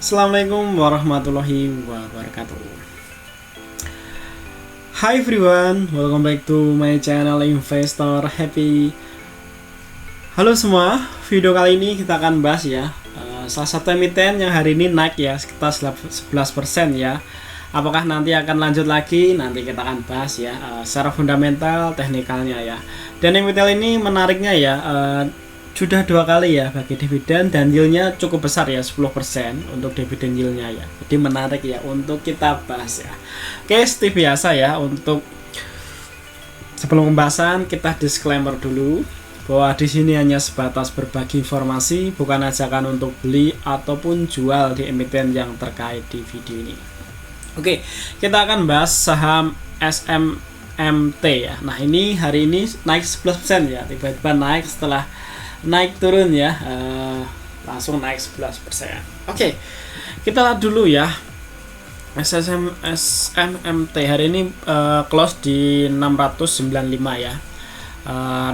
Assalamualaikum warahmatullahi wabarakatuh. Hi everyone, welcome back to my channel Investor Happy. Halo semua, video kali ini kita akan bahas ya salah satu emiten yang hari ini naik ya sekitar 11% ya. Apakah nanti akan lanjut lagi? Nanti kita akan bahas ya secara fundamental, teknikalnya ya. Dan emiten ini menariknya ya sudah 2 kali ya bagi dividen dan yieldnya cukup besar ya 10% untuk dividen yieldnya ya. Jadi menarik ya untuk kita bahas ya. Oke, seperti biasa ya, untuk sebelum pembahasan kita disclaimer dulu bahwa di sini hanya sebatas berbagi informasi, bukan ajakan untuk beli ataupun jual di emiten yang terkait di video ini. Oke, kita akan bahas saham SMMT ya. Nah, ini hari ini naik 11% ya, tiba-tiba naik setelah naik turun ya, langsung naik 11%. Oke, kita lihat dulu ya SMMT hari ini close di 695 ya,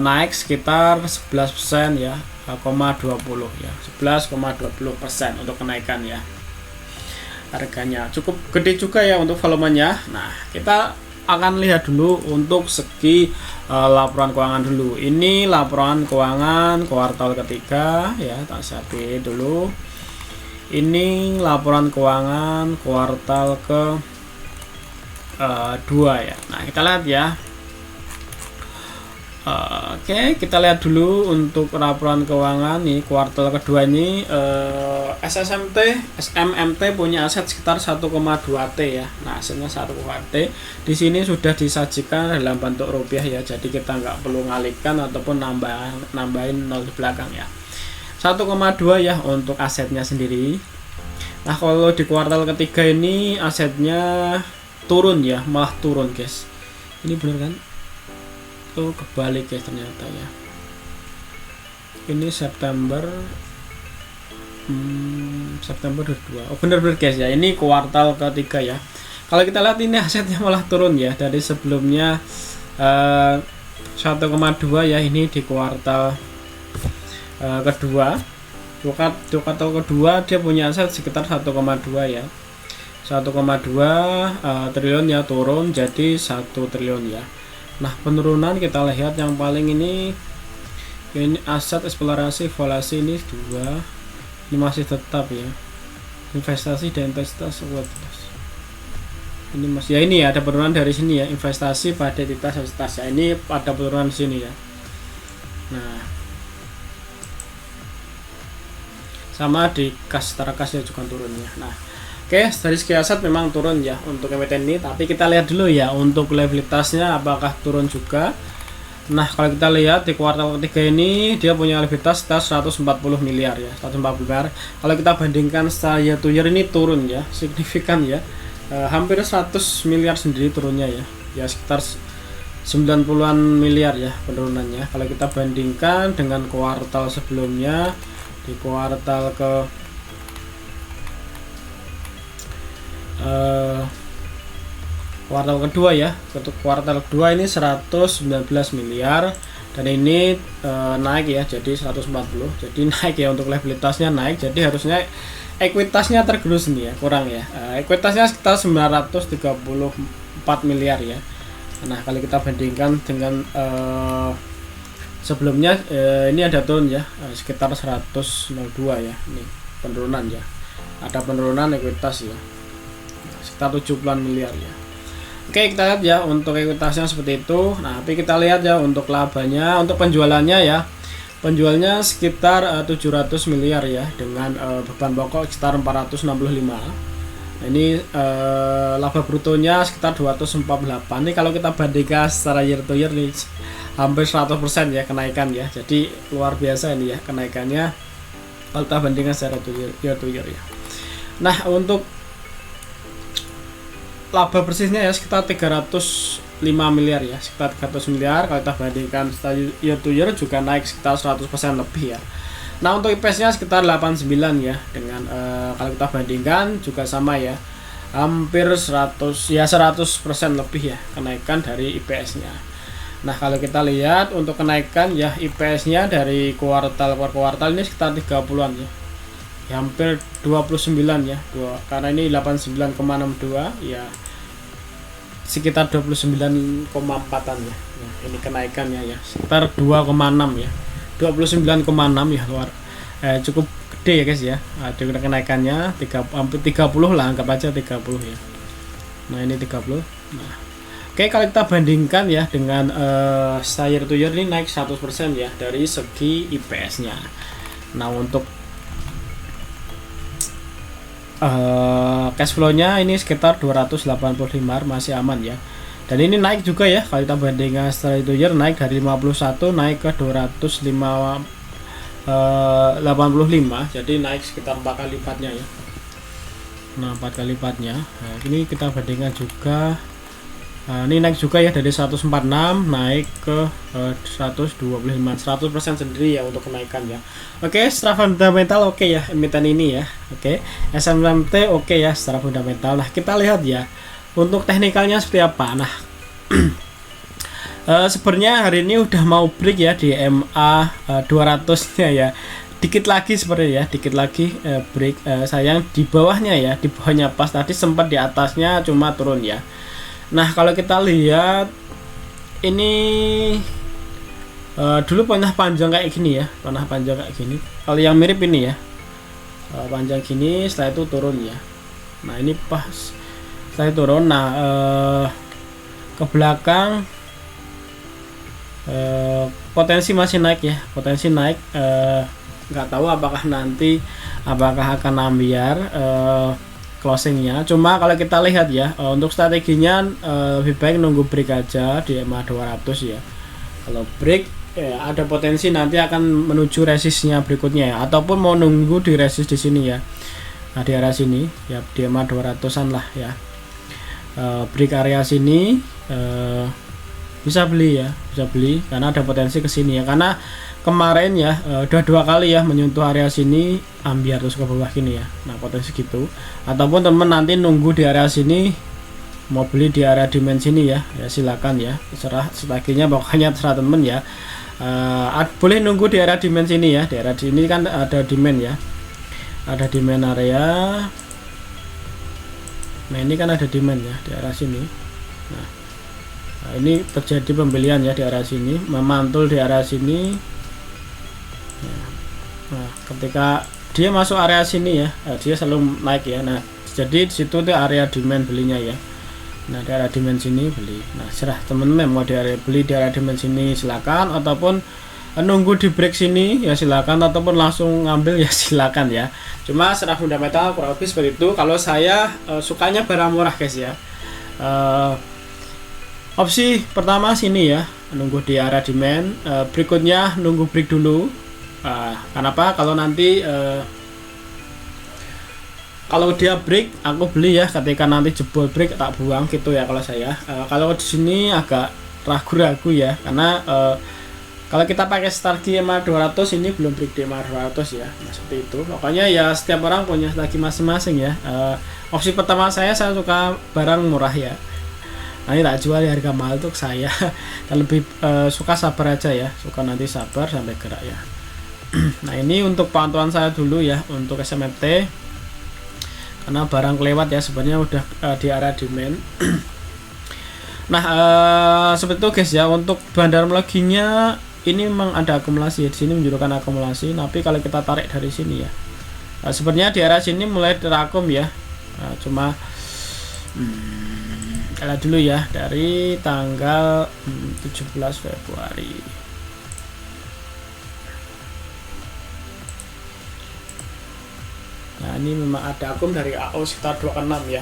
naik sekitar 11% ya, 11,20 ya, 11,20% untuk kenaikan ya. Harganya cukup gede juga ya untuk volumenya. Nah, kita akan lihat dulu untuk segi laporan keuangan dulu. Ini laporan keuangan kuartal ketiga ya, tak sapi dulu. Ini laporan keuangan kuartal ke 2 ya. Nah, kita lihat ya. Oke, kita lihat dulu untuk laporan keuangan nih kuartal kedua ini. SMMT punya aset sekitar 1,2 T ya. Nah, asetnya 1,2 T. Di sini sudah disajikan dalam bentuk rupiah ya. Jadi kita nggak perlu ngalihkan ataupun nambahin nol di belakang ya. 1,2 ya untuk asetnya sendiri. Nah, kalau di kuartal ketiga ini asetnya turun ya, malah turun guys. Ini bener kan? Oh, kebalik ya ternyata ya. Ini September 22. Oh, bener-bener guys ya, ini kuartal ketiga ya. Kalau kita lihat ini asetnya malah turun ya, dari sebelumnya 1,2 ya, ini di kuartal kedua. Kuartal kedua dia punya aset sekitar 1,2 ya. 1,2 triliun ya, turun jadi 1 triliun ya. Nah, penurunan kita lihat yang paling ini aset eksplorasi evaluasi ini 2. Ini masih tetap ya. Investasi dan investasi ini masih ya, ini ya ada penurunan dari sini ya, investasi pada investasi ya. Ini ada penurunan di sini ya. Nah, sama di kas, setara kas ya juga turun ya. Nah, oke, dari segi aset memang turun ya untuk emiten ini, tapi kita lihat dulu ya untuk likuiditasnya apakah turun juga. Nah, kalau kita lihat di kuartal ketiga ini dia punya likuiditas sekitar 140 miliar ya, 140 miliar. Kalau kita bandingkan secara year to year ini turun ya, signifikan ya, hampir 100 miliar sendiri turunnya ya, ya sekitar 90-an miliar ya penurunannya. Kalau kita bandingkan dengan kuartal sebelumnya di kuartal ke kuartal kedua ya, untuk kuartal kedua ini 119 miliar dan ini naik ya jadi 140, jadi naik ya untuk likuiditasnya naik, jadi harusnya ekuitasnya tergerus ini ya, kurang ya, ekuitasnya sekitar 934 miliar ya. Nah, kalau kita bandingkan dengan sebelumnya ini ada turun ya, sekitar 102 ya, ini penurunan ya, ada penurunan ekuitas ya, sekitar 70-an miliar ya. Oke, kita lihat ya untuk ekuitasnya seperti itu. Nah, tapi kita lihat ya untuk labanya, untuk penjualannya ya, penjualnya sekitar 700 miliar ya, dengan beban pokok sekitar 465. Nah, ini laba brutonya sekitar 248. Ini kalau kita bandingkan secara year to year nih hampir 100% ya kenaikan ya, jadi luar biasa ini ya kenaikannya kalau kita bandingkan secara year to year ya. Nah, untuk laba bersihnya ya sekitar 305 miliar ya, sekitar 300 miliar. Kalau kita bandingkan year to year juga naik sekitar 100% lebih ya. Nah, untuk IPS-nya sekitar 89 ya, dengan kalau kita bandingkan juga sama ya, hampir 100% lebih ya kenaikan dari IPS-nya. Nah, kalau kita lihat untuk kenaikan ya IPS-nya dari kuartal per kuartal ini sekitar 30-an ya. Ya, hampir 29 ya. Karena ini 89,62 ya, sekitar 29,4-an ya. Nah, ini kenaikannya ya, sekitar 2,6 ya. 29,6 ya, cukup gede ya guys ya. Ada kenaikannya hampir 30 lah, anggap aja 30 ya. Nah, ini 30. Nah, oke, kalau kita bandingkan ya dengan year to year ini naik 100% ya dari segi IPS-nya. Nah, untuk cash flow-nya ini sekitar 285, masih aman ya. Dan ini naik juga ya, kalau kita bandingkan setelah itu year naik dari 51 naik ke 285, jadi naik sekitar 4 kali lipatnya ya. Nah, 4 kali lipatnya. Nah, ini kita bandingkan juga. Nah, ini naik juga ya dari 146 naik ke 125, 100% sendiri ya untuk kenaikan ya. Oke, secara fundamental oke ya emiten ini ya. Oke, SMMT oke ya secara fundamental. Nah, kita lihat ya untuk teknikalnya seperti apa. Nah, sebenarnya hari ini udah mau break ya di MA 200-nya ya. Dikit lagi seperti ya, dikit lagi break. Sayang di bawahnya ya, di bawahnya pas tadi sempat di atasnya cuma turun ya. Nah, kalau kita lihat ini dulu pernah panjang kayak gini ya, pernah panjang kayak gini. Kalau yang mirip ini ya, panjang gini, setelah itu turun ya. Nah, ini pas setelah itu turun. Nah, ke belakang potensi masih naik ya, potensi naik. Nggak tahu apakah nanti akan ambiar closingnya. Cuma kalau kita lihat ya untuk strateginya lebih baik nunggu break aja di MA 200 ya. Kalau break ya, ada potensi nanti akan menuju resistnya berikutnya ya, ataupun mau nunggu di resist di sini ya. Nah, di area sini ya, di MA 200-an lah ya. Break area sini bisa beli ya, bisa beli karena ada potensi ke sini ya. Karena kemarin ya udah 2 kali ya menyentuh area sini ambiar terus ke bawah gini ya. Nah, potensi gitu. Ataupun teman nanti nunggu di area sini mau beli di area demand sini ya, ya silakan ya, terserah strateginya, pokoknya terserah temen ya. Boleh nunggu di area demand sini ya, di area sini kan ada demand ya, ada demand area. Nah, ini kan ada demand ya di area sini. Nah, ini terjadi pembelian ya di area sini, memantul di area sini. Nah, ketika dia masuk area sini ya, dia selalu naik ya. Nah, jadi di situ tuh area demand belinya ya. Nah, di area demand sini beli. Nah, serah temen-temen mau di area beli di area demand sini silakan, ataupun nunggu di break sini ya silakan, ataupun langsung ngambil ya silakan ya. Cuma secara fundamental kurang lebih seperti itu. Kalau saya sukanya barang murah guys ya. Opsi pertama sini ya, nunggu di area demand. Berikutnya nunggu break dulu. Kenapa? Kalau nanti kalau dia break aku beli ya, ketika nanti jebol break tak buang gitu ya kalau saya. Kalau di sini agak ragu-ragu ya, karena kalau kita pakai strategi MA 200 ini belum break di MA 200 ya. Nah, seperti itu. Makanya ya setiap orang punya strategi masing-masing ya. Opsi pertama saya suka barang murah ya. Nah, ini tak jual di harga mahal untuk saya. Dan lebih suka sabar aja ya, suka nanti sabar sampai gerak ya. Nah, ini untuk pantauan saya dulu ya untuk SMFT, karena barang kelewat ya, sebenarnya udah di area demand. Nah, seperti itu guys ya. Untuk bandarmologinya ini memang ada akumulasi ya, di sini menunjukkan akumulasi. Tapi kalau kita tarik dari sini ya, sebenarnya di area sini mulai terakum ya. Cuma lihat dulu ya dari tanggal 17 Februari. Nah, ini memang ada akum dari AO sekitar 26 ya.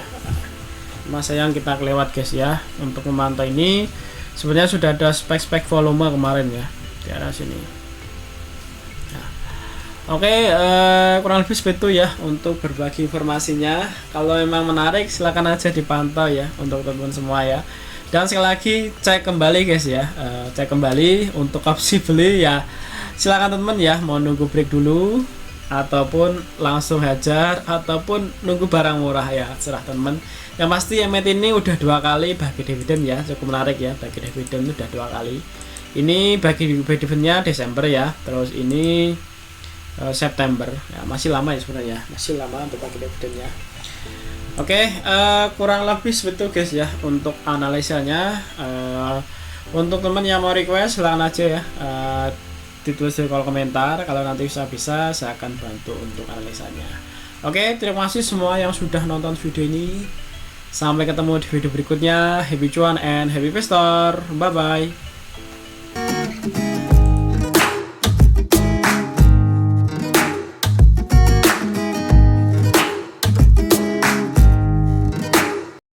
Masa yang kita kelewat guys ya. Untuk memantau ini sebenarnya sudah ada spek-spek volume kemarin ya di arah sini. Nah, oke, kurang lebih seperti itu ya untuk berbagi informasinya. Kalau memang menarik silahkan aja dipantau ya untuk teman-teman semua ya. Dan sekali lagi cek kembali guys ya, cek kembali untuk opsi beli ya. Silakan teman-teman ya, mau nunggu break dulu ataupun langsung hajar, ataupun nunggu barang murah ya, serah teman. Yang pasti Emit ini udah 2 kali bagi dividen ya, cukup menarik ya, bagi dividen udah 2 kali. Ini bagi dividennya Desember ya, terus ini September ya, masih lama ya sebenarnya, masih lama untuk bagi dividennya. Oke, kurang lebih seperti itu guys ya untuk analisanya. Untuk teman yang mau request silahkan aja ya, ditulis di kolom komentar. Kalau nanti bisa saya akan bantu untuk analisanya. Oke, terima kasih semua yang sudah nonton video ini. Sampai ketemu di video berikutnya. Happy cuan and happy investor. Bye bye.